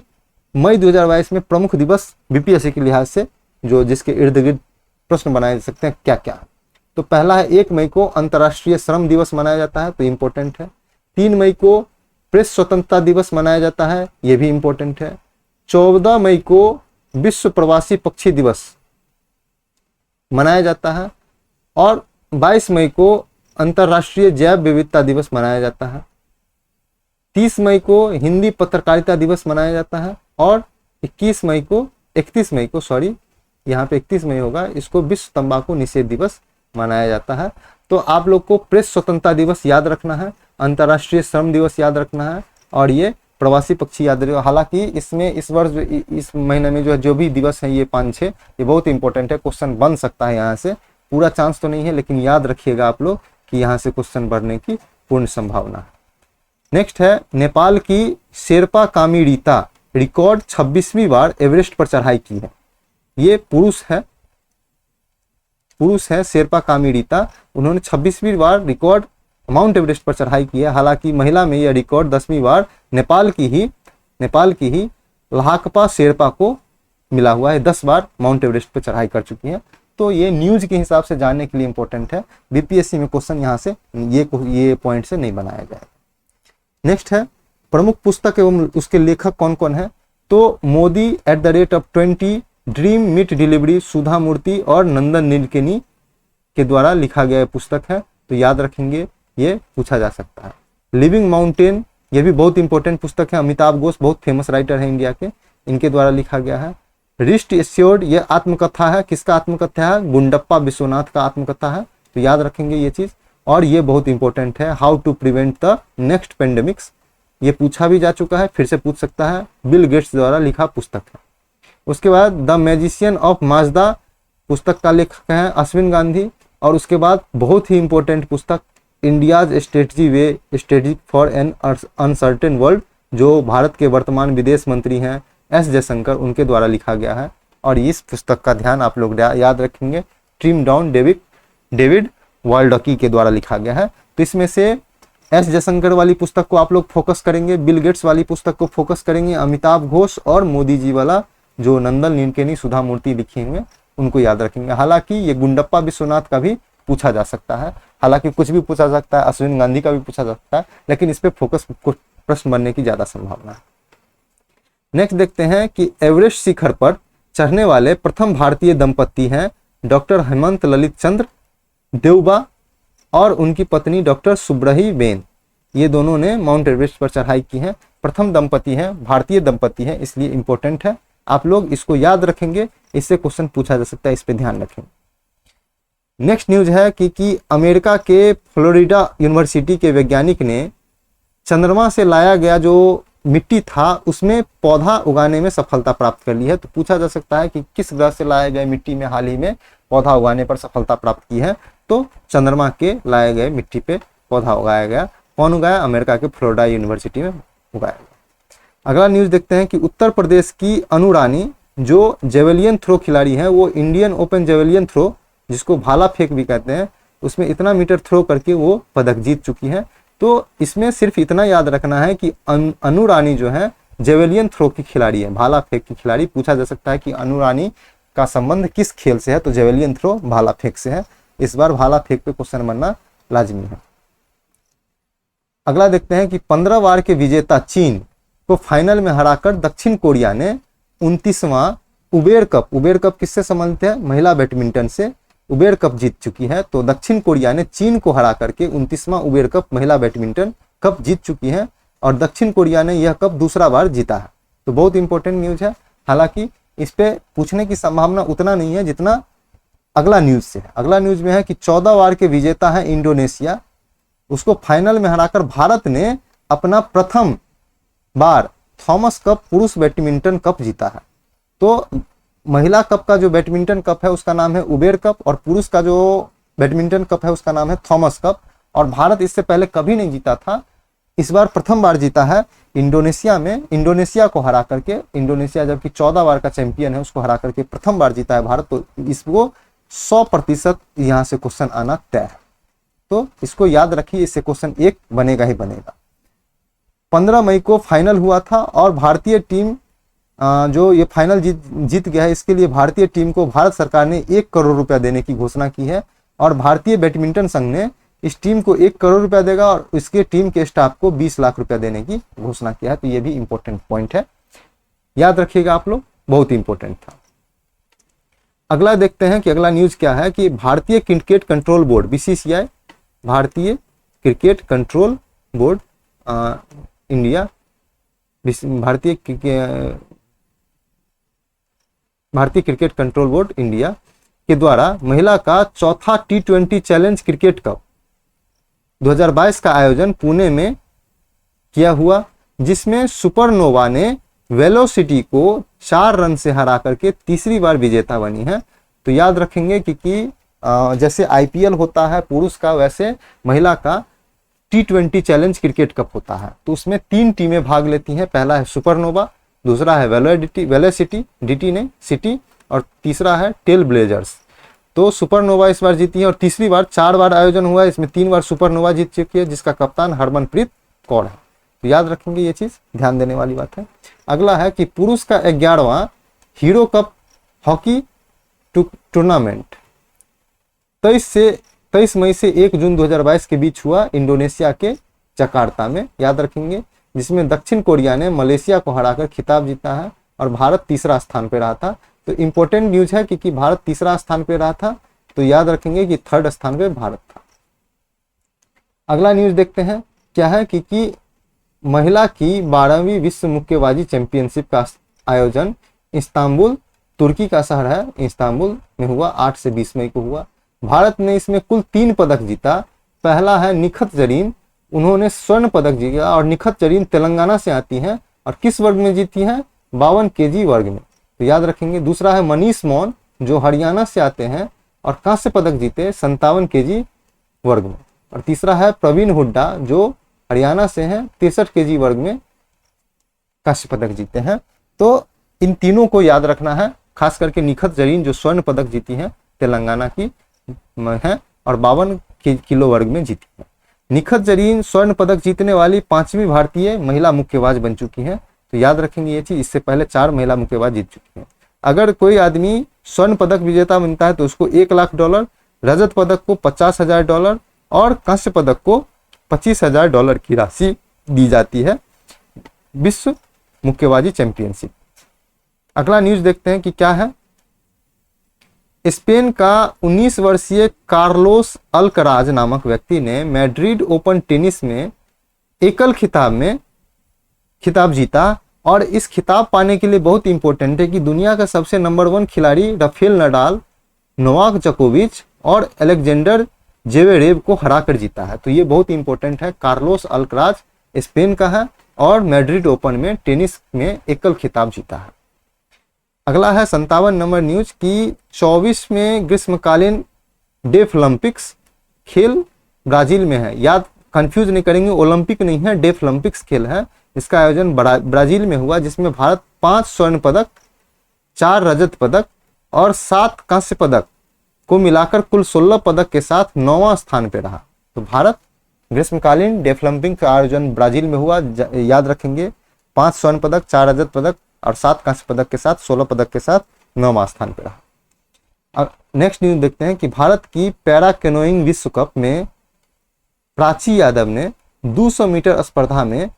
मई 2022 में प्रमुख दिवस BPSC के लिहाज से जो जिसके इर्द गिर्द प्रश्न बनाए जा सकते हैं क्या क्या। तो पहला है 1 मई को अंतर्राष्ट्रीय श्रम दिवस मनाया जाता है, तो इंपॉर्टेंट है। 3 मई को प्रेस स्वतंत्रता दिवस मनाया जाता है, यह भी इंपॉर्टेंट है। 14 मई को विश्व प्रवासी पक्षी दिवस मनाया जाता है और 22 मई को अंतर्राष्ट्रीय जैव विविधता दिवस मनाया जाता है। 30 मई को हिंदी पत्रकारिता दिवस मनाया जाता है और 31 मई को सॉरी यहाँ पे 31 मई होगा, इसको विश्व तंबाकू निषेध दिवस मनाया जाता है। तो आप लोग को प्रेस स्वतंत्रता दिवस याद रखना है, अंतर्राष्ट्रीय श्रम दिवस याद रखना है और ये प्रवासी पक्षी याद रखिए। हालांकि इसमें इस वर्ष इस महीने में जो भी दिवस है ये 5-6 ये बहुत इंपॉर्टेंट है, क्वेश्चन बन सकता है यहाँ से, पूरा चांस तो नहीं है लेकिन याद रखिएगा आप लोग कि यहाँ से क्वेश्चन बढ़ने की पूर्ण संभावना है। नेक्स्ट है नेपाल की शेरपा कामी रीता रिकॉर्ड 26वीं बार एवरेस्ट पर चढ़ाई की है। ये पुरुष है शेरपा कामी रीता, उन्होंने 26वीं बार रिकॉर्ड माउंट एवरेस्ट पर चढ़ाई की है। हालांकि महिला में यह रिकॉर्ड 10वीं बार नेपाल की ही लहाकपा शेरपा को मिला हुआ है, 10 बार माउंट एवरेस्ट पर चढ़ाई कर चुकी है। तो ये न्यूज के हिसाब से जानने के लिए इंपॉर्टेंट है, BPSC में क्वेश्चन यहाँ से ये पॉइंट से नहीं बनाया जाएगा। नेक्स्ट है प्रमुख पुस्तक एवं उसके लेखक कौन कौन है। तो मोदी @20 ड्रीम मीट डिलीवरी सुधा मूर्ति और नंदन नीलकेनी के द्वारा लिखा गया पुस्तक है, तो याद रखेंगे, ये पूछा जा सकता है। लिविंग माउंटेन ये भी बहुत इंपॉर्टेंट पुस्तक है, अमिताभ घोष बहुत फेमस राइटर है इंडिया के, इनके द्वारा लिखा गया है। रिस्ट एश्योर्ड ये आत्मकथा है, किसका आत्मकथा है, गुंडप्पा विश्वनाथ का आत्मकथा है, तो याद रखेंगे ये चीज। और ये बहुत इंपॉर्टेंट है, how to prevent the next pandemics, ये पूछा भी जा चुका है, फिर से पूछ सकता है, बिल गेट्स द्वारा लिखा पुस्तक है। उसके बाद द मैजिशियन ऑफ माजदा पुस्तक का लेखक है अश्विन गांधी। और उसके बाद बहुत ही इंपॉर्टेंट पुस्तक India's strategy for an uncertain world, जो भारत के वर्तमान विदेश मंत्री हैं S जयशंकर, उनके द्वारा लिखा गया है। और इस पुस्तक का ध्यान आप लोग याद रखेंगे, ट्रिम डाउन डेविड वाल्डकी के द्वारा लिखा गया है। तो इसमें से S जयशंकर वाली पुस्तक को आप लोग फोकस करेंगे, बिल गेट्स वाली पुस्तक को फोकस करेंगे, अमिताभ घोष और मोदी जी वाला जो नंदन नीलकेनी सुधा मूर्ति लिखे हुए उनको याद रखेंगे। हालांकि ये गुंडप्पा विश्वनाथ का भी पूछा जा सकता है, हालांकि कुछ भी पूछा जा सकता है, अश्विन गांधी का भी पूछा जा सकता है, लेकिन इस पे फोकस प्रश्न बनने की ज्यादा संभावना है। नेक्स्ट देखते हैं कि एवरेस्ट शिखर पर चढ़ने वाले प्रथम भारतीय दंपति हैं डॉक्टर हेमंत ललित चंद्र देवबा और उनकी पत्नी डॉक्टर सुब्रही बेन। ये दोनों ने माउंट एवरेस्ट पर चढ़ाई की है, प्रथम दंपति हैं, भारतीय दंपति हैं, इसलिए इंपॉर्टेंट है, आप लोग इसको याद रखेंगे, इससे क्वेश्चन पूछा जा सकता है, इस पे ध्यान रखेंगे। नेक्स्ट न्यूज है कि अमेरिका के फ्लोरिडा यूनिवर्सिटी के वैज्ञानिक ने चंद्रमा से लाया गया जो मिट्टी था उसमें पौधा उगाने में सफलता प्राप्त कर ली है। तो पूछा जा सकता है कि किस ग्रह से लाए गए मिट्टी में हाल ही में पौधा उगाने पर सफलता प्राप्त की है, तो चंद्रमा के लाए गए मिट्टी पे पौधा उगाया गया, कौन उगाया? अमेरिका के फ्लोरिडा यूनिवर्सिटी में उगाया गया। अगला न्यूज़ देखते हैं कि उत्तर प्रदेश की अनु रानी जो जेवलियन थ्रो खिलाड़ी हैं, वो इंडियन ओपन जेवलियन थ्रो, जिसको भाला फेंक भी कहते हैं, उसमें इतना मीटर थ्रो करके वो पदक जीत चुकी हैं। तो इसमें सिर्फ इतना याद रखना है कि अनु रानी जो है जेवलियन थ्रो की खिलाड़ी है, भाला फेंक की खिलाड़ी। पूछा जा सकता है कि अनु रानी का संबंध किस खेल से है, तो जेवलियन थ्रो भाला फेंक से है। इस बार भाला फेंक पे क्वेश्चन बनना लाजमी है। अगला देखते हैं कि 15 बार के विजेता चीन को फाइनल में हराकर दक्षिण कोरिया ने 29वां उबेर कप किससे संबंधित है? महिला बैडमिंटन से उबेर कप जीत चुकी है। तो दक्षिण कोरिया ने चीन को हरा करके 29वां उबेर कप महिला बैडमिंटन कप जीत चुकी है और दक्षिण कोरिया ने यह कप दूसरा बार जीता है। तो बहुत इंपॉर्टेंट न्यूज है। हालांकि इस पे पूछने की संभावना उतना नहीं है जितना अगला न्यूज से है। अगला न्यूज में है कि 14 बार के विजेता है इंडोनेशिया, उसको फाइनल में हराकर भारत ने अपना प्रथम बार थॉमस कप पुरुष बैडमिंटन कप जीता है। तो महिला कप का जो बैडमिंटन कप है उसका नाम है उबेर कप और पुरुष का जो बैडमिंटन कप है उसका नाम है थॉमस कप। और भारत इससे पहले कभी नहीं जीता था, इस बार प्रथम बार जीता है इंडोनेशिया में। इंडोनेशिया को हरा करके, इंडोनेशिया जबकि 14 बार का चैंपियन है, उसको हरा करके प्रथम बार जीता है भारत। तो इसको 100% यहाँ से क्वेश्चन आना तय है। तो इसको याद रखिए, इससे क्वेश्चन एक बनेगा ही बनेगा। 15 मई को फाइनल हुआ था और भारतीय टीम जो ये फाइनल जीत गया है, इसके लिए भारतीय टीम को भारत सरकार ने 1 करोड़ रुपया देने की घोषणा की है और भारतीय बैडमिंटन संघ ने इस टीम को 1 करोड़ रुपया देगा और इसके टीम के स्टाफ को 20 लाख रुपया देने की घोषणा किया है। तो ये भी इंपॉर्टेंट पॉइंट है, याद रखिएगा आप लोग, बहुत इंपॉर्टेंट था। अगला देखते हैं कि अगला न्यूज क्या है कि भारतीय क्रिकेट कंट्रोल बोर्ड BCCI, भारतीय क्रिकेट कंट्रोल बोर्ड इंडिया, भारतीय क्रिकेट कंट्रोल बोर्ड इंडिया के द्वारा महिला का चौथा T20 चैलेंज क्रिकेट कप 2022 का आयोजन पुणे में किया हुआ, जिसमें सुपरनोवा ने वेलोसिटी को 4 रन से हरा करके तीसरी बार विजेता बनी है। तो याद रखेंगे कि जैसे IPL होता है पुरुष का, वैसे महिला का T20 चैलेंज क्रिकेट कप होता है। तो उसमें 3 टीमें भाग लेती हैं। पहला है सुपरनोवा, दूसरा है वेलोसिटी DT ने सिटी, और तीसरा है टेल ब्लेजर्स। तो सुपरनोवा इस बार जीती है और तीसरी बार, 4 बार आयोजन हुआ है, इसमें 3 बार सुपरनोवा जीत चुकी है, जिसका कप्तान हरमनप्रीत कौर है। तो याद रखेंगे, ये चीज ध्यान देने वाली बात है। अगला है कि पुरुष का 11वां हीरो कप हॉकी टूर्नामेंट 23 मई से 1 जून 2022 के बीच हुआ इंडोनेशिया के जकार्ता में, याद रखेंगे, जिसमें दक्षिण कोरिया ने मलेशिया को हराकर खिताब जीता है और भारत तीसरा स्थान पर रहा था। तो इंपॉर्टेंट न्यूज है कि भारत तीसरा स्थान पे रहा था, तो याद रखेंगे कि 3rd स्थान पे भारत था। अगला न्यूज देखते हैं क्या है कि महिला की 12वीं विश्व मुक्केबाजी चैंपियनशिप का आयोजन इस्तांबुल, तुर्की का शहर है, इस्तांबुल में हुआ, 8 से 20 मई को हुआ। भारत ने इसमें कुल 3 पदक जीता। पहला है निखत जरीन, उन्होंने स्वर्ण पदक जीता और निखत जरीन तेलंगाना से आती हैं और किस वर्ग में जीती हैं? 52 kg वर्ग में, तो याद रखेंगे। दूसरा है मनीष मौन, जो हरियाणा से आते हैं और कांस्य पदक जीते 57 kg वर्ग में। और तीसरा है प्रवीण हुड्डा, जो हरियाणा से हैं, 63 kg वर्ग में कांस्य पदक जीते हैं। तो इन तीनों को याद रखना है, खास करके निखत जरीन जो स्वर्ण पदक जीती हैं तेलंगाना की है और 52 किलो वर्ग में जीती है। निखत जरीन स्वर्ण पदक जीतने वाली 5वीं भारतीय महिला मुक्केबाज बन चुकी हैं। तो याद रखेंगे ये चीज, इससे पहले 4 महिला मुक्केबाज जीत चुकी हैं। अगर कोई आदमी स्वर्ण पदक विजेता बनता है तो उसको $1 लाख, रजत पदक को $50,000 और कांस्य पदक को $25,000 की राशि दी जाती है विश्व मुक्केबाजी चैंपियनशिप। अगला न्यूज देखते हैं कि क्या है। स्पेन का 19 वर्षीय कार्लोस अल्कराज नामक व्यक्ति ने मैड्रिड ओपन टेनिस में एकल खिताब जीता और इस खिताब पाने के लिए बहुत इंपॉर्टेंट है कि दुनिया का सबसे नंबर 1 खिलाड़ी राफेल नडाल, नोवाक जोकोविच और अलेक्जेंडर जेवेरेव को हराकर जीता है। तो ये बहुत इंपॉर्टेंट है। कार्लोस अल्कराज स्पेन का है और मैड्रिड ओपन में टेनिस में एकल खिताब जीता है। अगला है 57 नंबर न्यूज की 24वें ग्रीष्मकालीन डेफ ओलंपिक्स खेल ब्राजील में है। याद कंफ्यूज नहीं करेंगे, ओलंपिक नहीं है, डेफलिम्पिक्स खेल है। इसका आयोजन ब्राजील में हुआ, जिसमें भारत 5 स्वर्ण पदक, 4 रजत पदक और 7 कांस्य पदक को मिलाकर कुल 16 पदक के साथ 9वां स्थान पर रहा। तो भारत ग्रीष्मकालीन डेफलिम्पिक का आयोजन ब्राजील में हुआ, याद रखेंगे, 5 स्वर्ण पदक, 4 रजत पदक और 7 कांस्य पदक के साथ 16 पदक के साथ 9वां स्थान पर रहा। अब नेक्स्ट न्यूज देखते हैं कि भारत की पैरा कैनोइंग विश्व कप में प्राची यादव ने 200 मीटर स्पर्धा में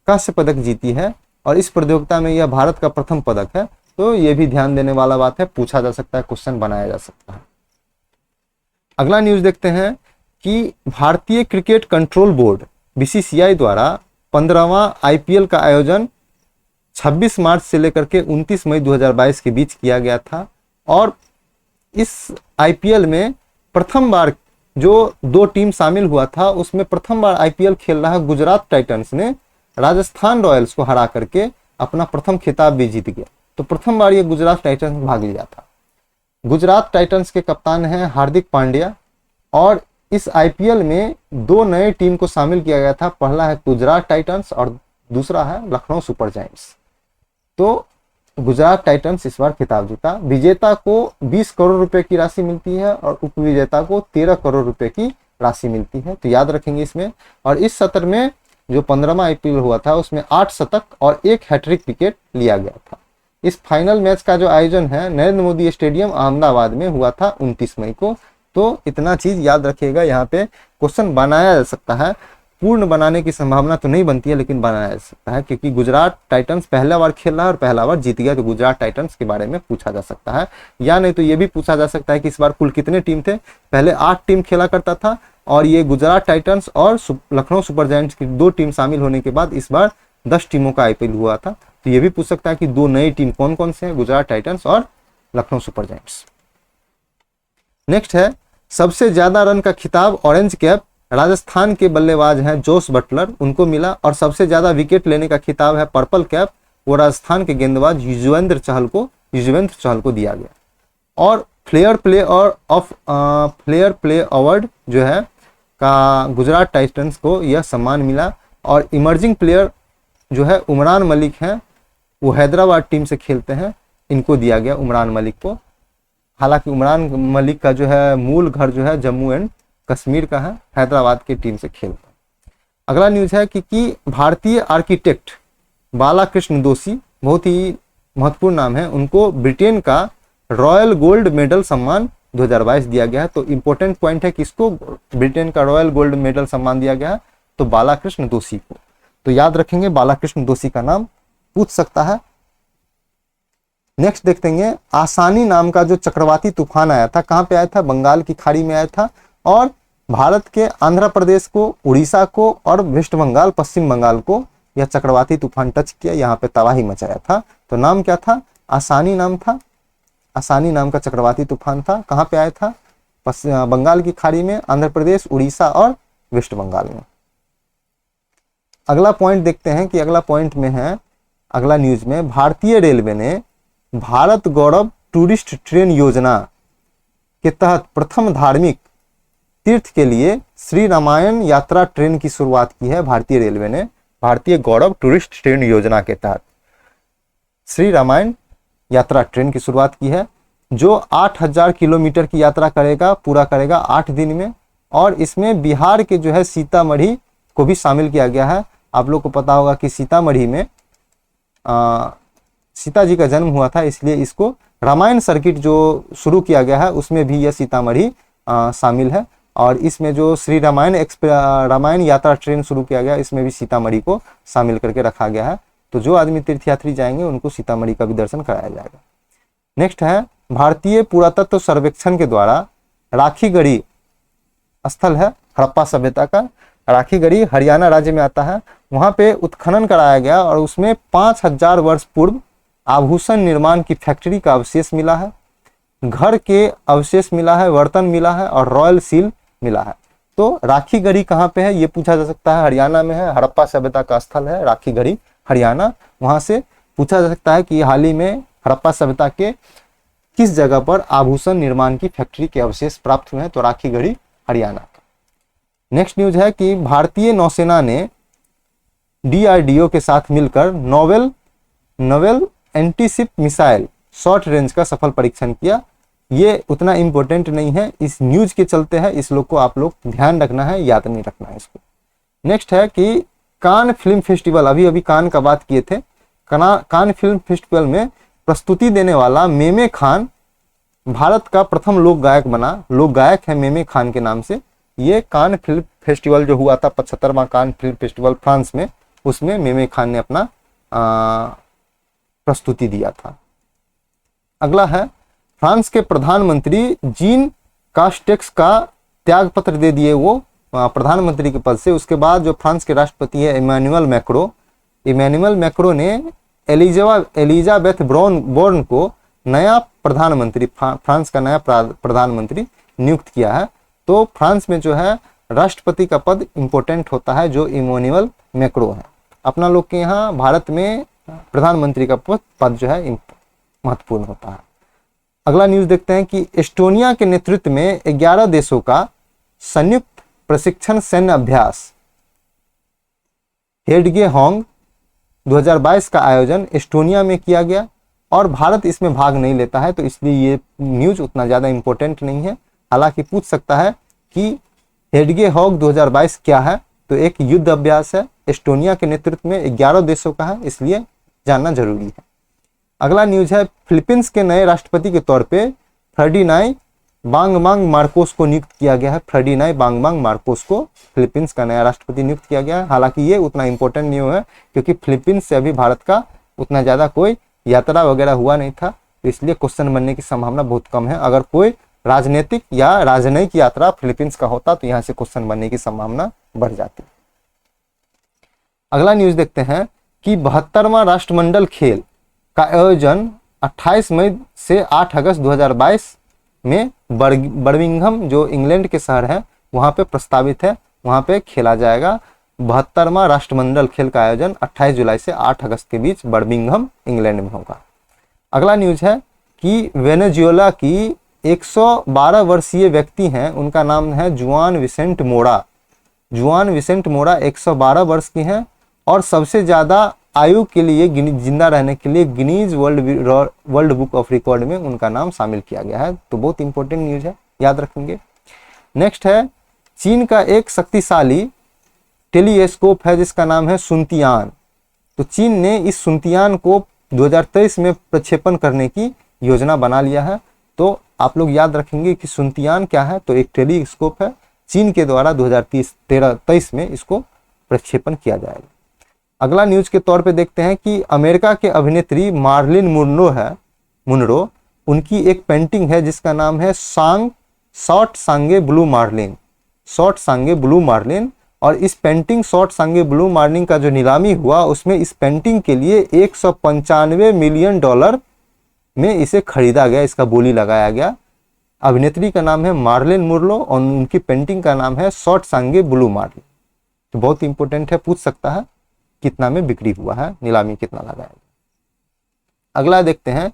कांस्य पदक जीती है और इस प्रतियोगिता में यह भारत का प्रथम पदक है। तो यह भी ध्यान देने वाला बात है, पूछा जा सकता है, क्वेश्चन बनाया जा सकता है। अगला न्यूज देखते हैं कि भारतीय क्रिकेट कंट्रोल बोर्ड बीसीसीआई द्वारा 15वां आईपीएल का आयोजन 26 मार्च से लेकर के 29 मई 2022 के बीच किया गया था और इस आईपीएल में प्रथम बार जो 2 टीम शामिल हुआ था, उसमें प्रथम बार आईपीएल खेल रहा गुजरात टाइटंस ने राजस्थान रॉयल्स को हरा करके अपना प्रथम खिताब भी जीत गया। तो प्रथम बार ये गुजरात टाइटंस भाग लिया था। गुजरात टाइटंस के कप्तान हैं हार्दिक पांड्या और इस आईपीएल में 2 नए टीम को शामिल किया गया था। पहला है गुजरात टाइटंस और दूसरा है लखनऊ सुपर जायंट्स। तो गुजरात टाइटंस इस बार खिताब जीता। विजेता को 20 करोड़ रुपए की राशि मिलती है और उपविजेता को 13 करोड़ रुपए की राशि मिलती है। तो याद रखेंगे इसमें। और इस सत्र में जो 15वां आईपीएल हुआ था, उसमें 8 शतक और 1 हैट्रिक विकेट लिया गया था। इस फाइनल मैच का जो आयोजन है नरेंद्र मोदी स्टेडियम अहमदाबाद में हुआ था 29 मई को। तो इतना चीज याद रखिएगा, यहाँ पे क्वेश्चन बनाया जा सकता है। पूर्ण बनाने की संभावना तो नहीं बनती है, लेकिन बनाया जा सकता है, क्योंकि गुजरात टाइटंस पहला बार खेल रहा है और पहला बार जीत गया। तो गुजरात टाइटंस के बारे में पूछा जा सकता है, या नहीं तो ये भी पूछा जा सकता है कि इस बार कुल कितने टीम थे। पहले 8 टीम खेला करता था और ये गुजरात टाइटंस और लखनऊ सुपर जायंट्स की 2 टीम शामिल होने के बाद इस बार 10 टीमों का आईपीएल हुआ था। तो ये भी पूछ सकता है कि 2 नई टीम कौन कौन से हैं, गुजरात टाइटंस और लखनऊ सुपर जायंट्स। नेक्स्ट है सबसे ज्यादा रन का खिताब ऑरेंज कैप राजस्थान के बल्लेबाज हैं जोस बटलर, उनको मिला। और सबसे ज्यादा विकेट लेने का खिताब है पर्पल कैप, वो राजस्थान के गेंदबाज युजवेंद्र चहल को दिया गया। और फ्लेयर प्ले अवार्ड जो है का गुजरात टाइटंस को यह सम्मान मिला। और इमर्जिंग प्लेयर जो है उमरान मलिक हैं, वो हैदराबाद टीम से खेलते हैं, इनको दिया गया उमरान मलिक को। हालांकि उमरान मलिक का जो है मूल घर जो है जम्मू एंड कश्मीर का है, हैदराबाद की टीम से खेलता है। अगला न्यूज है कि भारतीय आर्किटेक्ट बालाकृष्ण दोषी, बहुत ही महत्वपूर्ण नाम है, उनको ब्रिटेन का रॉयल गोल्ड मेडल सम्मान 2022 दिया गया है। तो इंपॉर्टेंट पॉइंट है कि किसको ब्रिटेन का रॉयल गोल्ड मेडल सम्मान दिया गया है, तो बालाकृष्ण दोषी को। तो याद रखेंगे, बालाकृष्ण दोषी का नाम पूछ सकता है। नेक्स्ट देखते हैं आसानी नाम का जो चक्रवाती तूफान आया था, कहां पे आया था, बंगाल की खाड़ी में आया था और भारत के आंध्र प्रदेश को, उड़ीसा को और वेस्ट बंगाल, पश्चिम बंगाल को यह चक्रवाती तूफान टच किया, यहाँ पे तबाही मचाया था। तो नाम क्या था, आसानी नाम था। आसानी नाम का चक्रवाती तूफान था, कहां पे आया था, बंगाल की खाड़ी में, आंध्र प्रदेश, उड़ीसा और वेस्ट बंगाल में। अगला पॉइंट देखते हैं कि अगला पॉइंट में है, अगला न्यूज में भारतीय रेलवे ने भारत गौरव टूरिस्ट ट्रेन योजना के तहत प्रथम धार्मिक तीर्थ के लिए श्री रामायण यात्रा ट्रेन की शुरुआत की है। भारतीय रेलवे ने भारतीय गौरव टूरिस्ट ट्रेन योजना के तहत श्री रामायण यात्रा ट्रेन की शुरुआत की है, जो 8000 किलोमीटर की यात्रा पूरा करेगा 8 दिन में। और इसमें बिहार के जो है सीतामढ़ी को भी शामिल किया गया है। आप लोग को पता होगा कि सीतामढ़ी में सीता जी का जन्म हुआ था, इसलिए इसको रामायण सर्किट जो शुरू किया गया है उसमें भी यह सीतामढ़ी शामिल है। और इसमें जो श्री रामायण यात्रा ट्रेन शुरू किया गया, इसमें भी सीतामढ़ी को शामिल करके रखा गया है। तो जो आदमी तीर्थयात्री जाएंगे उनको सीतामढ़ी का भी दर्शन कराया जाएगा। नेक्स्ट है भारतीय पुरातत्व सर्वेक्षण के द्वारा राखीगढ़ी स्थल है हड़प्पा सभ्यता का, राखीगढ़ी हरियाणा राज्य में आता है। वहां पे उत्खनन कराया गया और उसमें 5000 वर्ष पूर्व आभूषण निर्माण की फैक्ट्री का अवशेष मिला है, घर के अवशेष मिला है, बर्तन मिला है और रॉयल सील मिला है। तो राखीगढ़ी कहाँ पे है ये पूछा जा सकता है, हरियाणा में है। हड़प्पा सभ्यता का स्थल है राखीगढ़ी हरियाणा। वहां से पूछा जा सकता है कि हाल ही में हड़प्पा सभ्यता के किस जगह पर आभूषण निर्माण की फैक्ट्री के अवशेष प्राप्त हुए हैं, तो राखीगढ़ी हरियाणा का। नेक्स्ट न्यूज है कि भारतीय नौसेना ने डीआरडीओ के साथ मिलकर novel antiship missile short range का सफल परीक्षण किया। ये उतना इंपॉर्टेंट नहीं है, इस न्यूज के चलते है, इस लोग को आप लोग ध्यान रखना है, याद नहीं रखना है इसको। नेक्स्ट है कि कान फिल्म फेस्टिवल, अभी अभी कान का बात किए थे, कान फिल्म फेस्टिवल में प्रस्तुति देने वाला मेमे खान भारत का प्रथम लोक गायक बना। लोक गायक है मेमे खान के नाम से। ये कान फिल्म फेस्टिवल जो हुआ था 75वां कान फिल्म फेस्टिवल फ्रांस में, उसमें मेमे खान ने अपना प्रस्तुति दिया था। अगला है फ्रांस के प्रधानमंत्री जीन कास्टेक्स का त्याग पत्र दे दिए वो प्रधानमंत्री के पद से। उसके बाद जो फ्रांस के राष्ट्रपति है इमैनुअल मैक्रो ने एलिजाबेथ बोर्न को नया प्रधानमंत्री, फ्रांस का नया प्रधानमंत्री नियुक्त किया है। तो फ्रांस में जो है राष्ट्रपति का पद इंपॉर्टेंट होता है, जो इमैनुअल मैक्रो है। अपना लोग के यहाँ भारत में प्रधानमंत्री का पद जो है महत्वपूर्ण होता है। अगला न्यूज देखते हैं कि एस्टोनिया के नेतृत्व में 11 देशों का संयुक्त प्रशिक्षण सैन्य अभ्यास हेडगे होंग 2022 का आयोजन एस्टोनिया में किया गया और भारत इसमें भाग नहीं लेता है, तो इसलिए ये न्यूज उतना ज़्यादा इंपॉर्टेंट नहीं है। हालांकि पूछ सकता है कि हेडगे होंग 2022 क्या है, तो एक युद्ध अभ्यास है, एस्टोनिया के नेतृत्व में 11 देशों का है, इसलिए जानना जरूरी है। अगला न्यूज है फिलीपींस के नए राष्ट्रपति के तौर पे फर्डिनांड बांगबांग मार्कोस को नियुक्त किया गया है। फर्डिनांड बांगबांग मार्कोस को फिलीपींस का नया राष्ट्रपति नियुक्त किया गया है। हालांकि ये उतना इंपॉर्टेंट नहीं है क्योंकि फिलीपींस से अभी भारत का उतना ज़्यादा कोई यात्रा वगैरह हुआ नहीं था, तो इसलिए क्वेश्चन बनने की संभावना बहुत कम है। अगर कोई राजनीतिक या राजनयिक यात्रा फिलीपींस का होता तो यहाँ से क्वेश्चन बनने की संभावना बढ़ जाती। अगला न्यूज देखते हैं कि 72वां राष्ट्रमंडल खेल का आयोजन 28 मई से 8 अगस्त 2022 में बर्मिंघम जो इंग्लैंड के शहर है वहाँ पे प्रस्तावित है, वहाँ पे खेला जाएगा। 72वां राष्ट्रमंडल खेल का आयोजन 28 जुलाई से 8 अगस्त के बीच बर्मिंघम इंग्लैंड में होगा। अगला न्यूज है कि वेनेजुएला की 112 वर्षीय व्यक्ति हैं, उनका नाम है जुआन विसेंट मोरा। जुआन विसेंट मोरा 112 वर्ष की हैं और सबसे ज़्यादा आयु के लिए जिंदा रहने के लिए Guinness world book of record में उनका नाम शामिल किया गया है। तो बहुत इंपॉर्टेंट न्यूज है, याद रखेंगे। नेक्स्ट है चीन का एक शक्तिशाली टेलीस्कोप है जिसका नाम है सुनतियान। तो चीन ने इस सुनतियान को 2023 में प्रक्षेपण करने की योजना बना लिया है। तो आप लोग याद रखेंगे कि सुनतियान क्या है, तो एक टेलीस्कोप है, चीन के द्वारा 2023 में इसको प्रक्षेपण किया जाएगा। अगला न्यूज के तौर पे देखते हैं कि अमेरिका के अभिनेत्री मार्लिन मुनरो उनकी एक पेंटिंग है जिसका नाम है शॉर्ट सांगे ब्लू मार्लिन। और इस पेंटिंग शॉर्ट सांगे ब्लू मार्लिन का जो नीलामी हुआ उसमें इस पेंटिंग के लिए $195 मिलियन में इसे खरीदा गया, इसका बोली लगाया गया। अभिनेत्री का नाम है मार्लिन मुनरो और उनकी पेंटिंग का नाम है शॉर्ट सांगे ब्लू मार्लिन। तो बहुत इंपॉर्टेंट है, पूछ सकता है कितना में बिक्री हुआ है, नीलामी कितना लगाया। अगला देखते हैं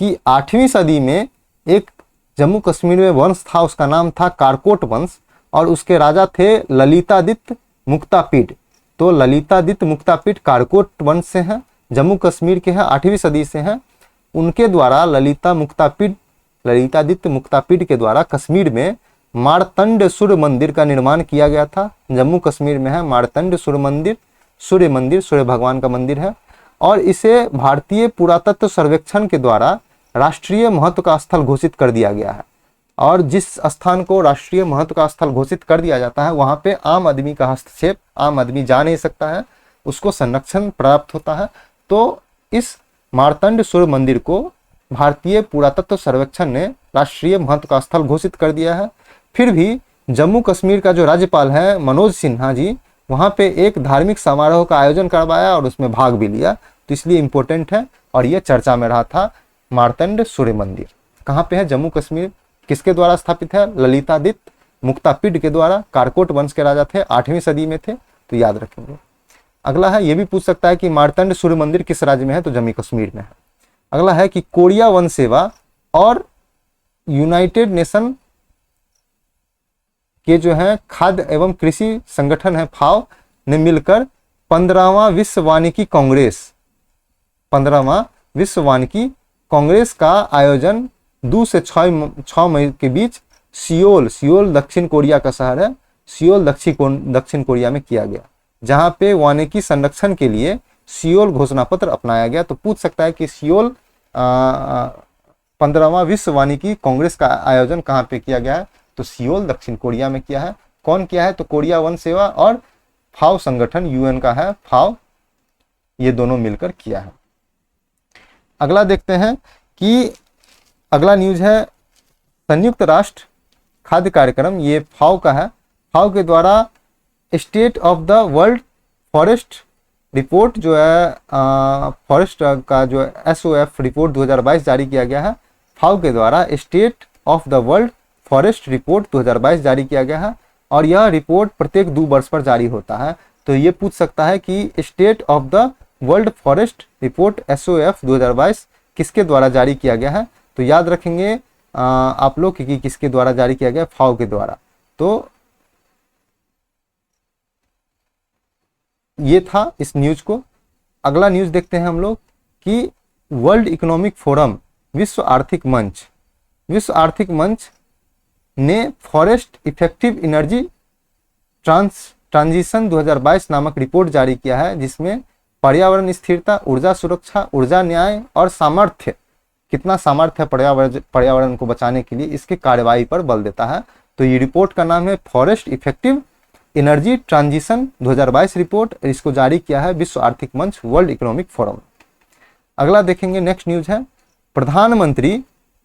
कि 8वीं सदी में एक जम्मू कश्मीर में वंश था, उसका नाम था कारकोट वंश और उसके राजा थे ललितादित्य मुक्तापिड। तो ललितादित्य मुक्तापिड कारकोट वंश से हैं, जम्मू कश्मीर के हैं, 8वीं सदी से हैं। उनके द्वारा ललितादित्य मुक्तापिड के द्वारा कश्मीर में मार्तंड सूर्य मंदिर का निर्माण किया गया था। जम्मू कश्मीर में है मार्तंड सूर्य मंदिर, सूर्य भगवान का मंदिर है और इसे भारतीय पुरातत्व सर्वेक्षण के द्वारा राष्ट्रीय महत्व का स्थल घोषित कर दिया गया है। और जिस स्थान को राष्ट्रीय महत्व का स्थल घोषित कर दिया जाता है वहां पे आम आदमी का हस्तक्षेप, आम आदमी जा नहीं सकता है, उसको संरक्षण प्राप्त होता है। तो इस मार्तंड सूर्य मंदिर को भारतीय पुरातत्व सर्वेक्षण ने राष्ट्रीय महत्व का स्थल घोषित कर दिया है। फिर भी जम्मू कश्मीर का जो राज्यपाल है मनोज सिन्हा जी, वहां पे एक धार्मिक समारोह का आयोजन करवाया और उसमें भाग भी लिया, तो इसलिए इंपॉर्टेंट है और ये चर्चा में रहा था। मार्तंड सूर्य मंदिर कहाँ पे है? जम्मू कश्मीर। किसके द्वारा स्थापित है? ललितादित्य मुक्तापिड के द्वारा। कारकोट वंश के राजा थे, 8वीं सदी में थे, तो याद रखेंगे। अगला है, ये भी पूछ सकता है कि मार्तंड सूर्य मंदिर किस राज्य में है, तो जम्मू कश्मीर में है। अगला है कि कोरिया वन सेवा और यूनाइटेड नेशन के जो है खाद्य एवं कृषि संगठन है फाओ ने मिलकर 15वां विश्व वानिकी कांग्रेस 15वां विश्व वानिकी कांग्रेस का आयोजन 2 से 6 मई के बीच सियोल दक्षिण कोरिया का शहर है, सियोल दक्षिण कोरिया में किया गया, जहां पे वानिकी संरक्षण के लिए सियोल घोषणा पत्र अपनाया गया। तो पूछ सकता है कि सियोल 15वां विश्व वानिकी कांग्रेस का आयोजन कहाँ पे किया गया है, तो सियोल दक्षिण कोरिया में किया है। कौन किया है, तो कोरिया वन सेवा और फाओ संगठन यूएन का है फाओ, ये दोनों मिलकर किया है। अगला देखते हैं कि अगला न्यूज है संयुक्त राष्ट्र खाद्य कार्यक्रम, ये फाओ का है। फाओ के द्वारा state of the world forest report जो है फॉरेस्ट का जो SOF रिपोर्ट 2022 जारी किया गया है। फाओ के द्वारा state of the world forest report 2022 जारी किया गया है और यह रिपोर्ट प्रत्येक 2 वर्ष पर जारी होता है। तो ये पूछ सकता है कि state of the world forest report SOF 2022 किसके द्वारा जारी किया गया है, तो याद रखेंगे आप लोग कि किसके द्वारा जारी किया गया, फाओ के द्वारा। तो ये था इस न्यूज को। अगला न्यूज देखते हैं हम लोग कि वर्ल्ड इकोनॉमिक फोरम विश्व आर्थिक मंच ने फॉरेस्ट इफेक्टिव एनर्जी ट्रांजिशन 2022 नामक रिपोर्ट जारी किया है, जिसमें पर्यावरण स्थिरता, ऊर्जा सुरक्षा, ऊर्जा न्याय और सामर्थ्य, कितना सामर्थ्य है पर्यावरण को बचाने के लिए, इसके कार्यवाही पर बल देता है। तो ये रिपोर्ट का नाम है forest effective energy transition 2022 report, इसको जारी किया है विश्व आर्थिक मंच वर्ल्ड इकोनॉमिक फोरम। अगला देखेंगे, नेक्स्ट न्यूज है प्रधानमंत्री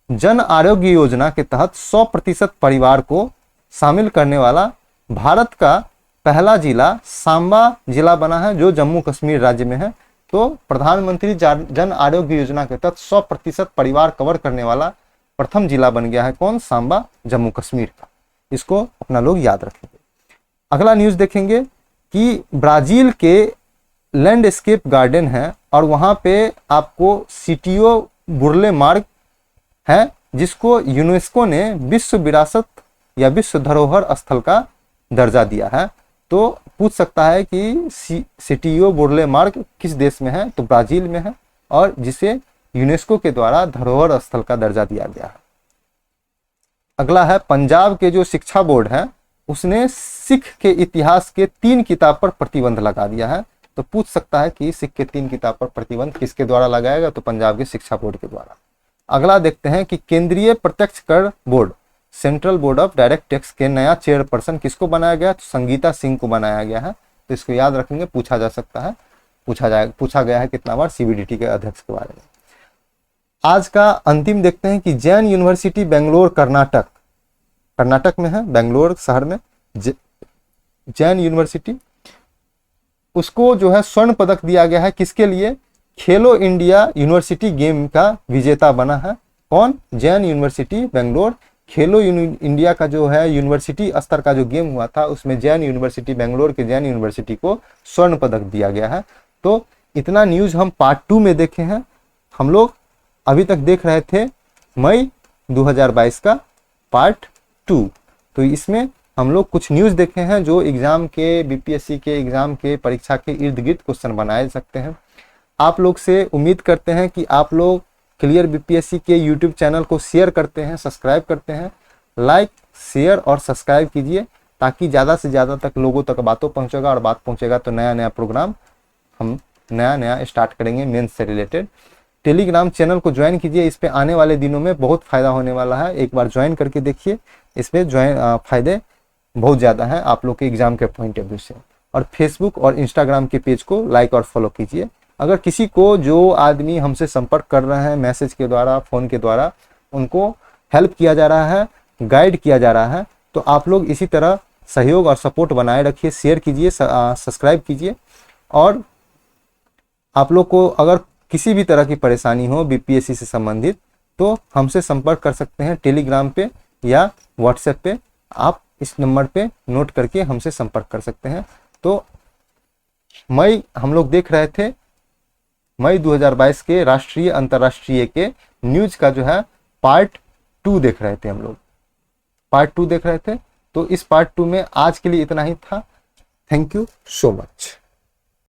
जन आरोग्य योजना के तहत 100% परिवार को शामिल करने वाला भारत का पहला जिला सांबा जिला बना है, जो जम्मू कश्मीर राज्य में है। तो प्रधानमंत्री जन आरोग्य योजना के तहत 100% परिवार कवर करने वाला प्रथम जिला बन गया है कौन, सांबा, जम्मू कश्मीर का। इसको अपना लोग याद रखेंगे। अगला न्यूज देखेंगे कि ब्राजील के लैंडस्केप गार्डन है और वहां पे आपको सिटियो बुर्ले मार्ग है, जिसको यूनेस्को ने विश्व विरासत या विश्व धरोहर स्थल का दर्जा दिया है। तो पूछ सकता है कि सिटियो बुर्ले मार्ग किस देश में है, तो ब्राजील में है और जिसे यूनेस्को के द्वारा धरोहर स्थल का दर्जा दिया गया है। अगला है पंजाब के जो शिक्षा बोर्ड है उसने सिख के इतिहास के 3 किताब पर प्रतिबंध लगा दिया है। तो पूछ सकता है कि सिख के 3 किताब पर प्रतिबंध किसके द्वारा लगाएगा, तो पंजाब के शिक्षा बोर्ड के द्वारा। अगला देखते हैं कि केंद्रीय प्रत्यक्ष कर board central board of direct tax के नया चेयरपर्सन किसको बनाया गया, तो संगीता सिंह को बनाया गया है। तो इसको याद रखेंगे, पूछा जा सकता है, पूछा गया है कितना बार CBDT के अध्यक्ष के बारे में। आज का अंतिम देखते हैं कि जैन यूनिवर्सिटी बेंगलोर कर्नाटक में है, बेंगलोर शहर में जैन यूनिवर्सिटी, उसको जो है स्वर्ण पदक दिया गया है किसके लिए, खेलो इंडिया यूनिवर्सिटी गेम का विजेता बना है कौन, जैन यूनिवर्सिटी बेंगलोर। खेलो इंडिया का जो है यूनिवर्सिटी स्तर का जो गेम हुआ था उसमें जैन यूनिवर्सिटी बेंगलोर के जैन यूनिवर्सिटी को स्वर्ण पदक दिया गया है। तो इतना न्यूज हम पार्ट 2 में देखे हैं। हम लोग अभी तक देख रहे थे मई 2022 का पार्ट 2। तो इसमें हम लोग कुछ न्यूज देखे हैं जो एग्जाम के BPSC के एग्जाम के परीक्षा के इर्द गिर्द क्वेश्चन बनाए सकते हैं। आप लोग से उम्मीद करते हैं कि आप लोग क्लियर BPSC के YouTube चैनल को शेयर करते हैं, सब्सक्राइब करते हैं। लाइक, शेयर और सब्सक्राइब कीजिए ताकि ज़्यादा से ज़्यादा तक लोगों तक बातों पहुंचेगा और बात पहुंचेगा तो नया प्रोग्राम हम नया स्टार्ट करेंगे मेंस से रिलेटेड। टेलीग्राम चैनल को ज्वाइन कीजिए, इस पे आने वाले दिनों में बहुत फ़ायदा होने वाला है। एक बार ज्वाइन करके देखिए, इस पर फ़ायदे बहुत ज़्यादा हैं आप लोग के एग्जाम के पॉइंट ऑफ व्यू से। और फेसबुक और इंस्टाग्राम के पेज को लाइक और फॉलो कीजिए। अगर किसी को, जो आदमी हमसे संपर्क कर रहे हैं मैसेज के द्वारा, फ़ोन के द्वारा, उनको हेल्प किया जा रहा है, गाइड किया जा रहा है, तो आप लोग इसी तरह सहयोग और सपोर्ट बनाए रखिए, शेयर कीजिए, सब्सक्राइब कीजिए। और आप लोग को अगर किसी भी तरह की परेशानी हो BPSC से संबंधित तो हमसे संपर्क कर सकते हैं टेलीग्राम पे या व्हाट्सएप पे। आप इस नंबर पे नोट करके हमसे संपर्क कर सकते हैं। तो हम लोग देख रहे थे मई 2022 के राष्ट्रीय अंतर्राष्ट्रीय के न्यूज का जो है पार्ट 2 देख रहे थे, हम लोग पार्ट 2 देख रहे थे। तो इस पार्ट 2 में आज के लिए इतना ही था। Thank you so much.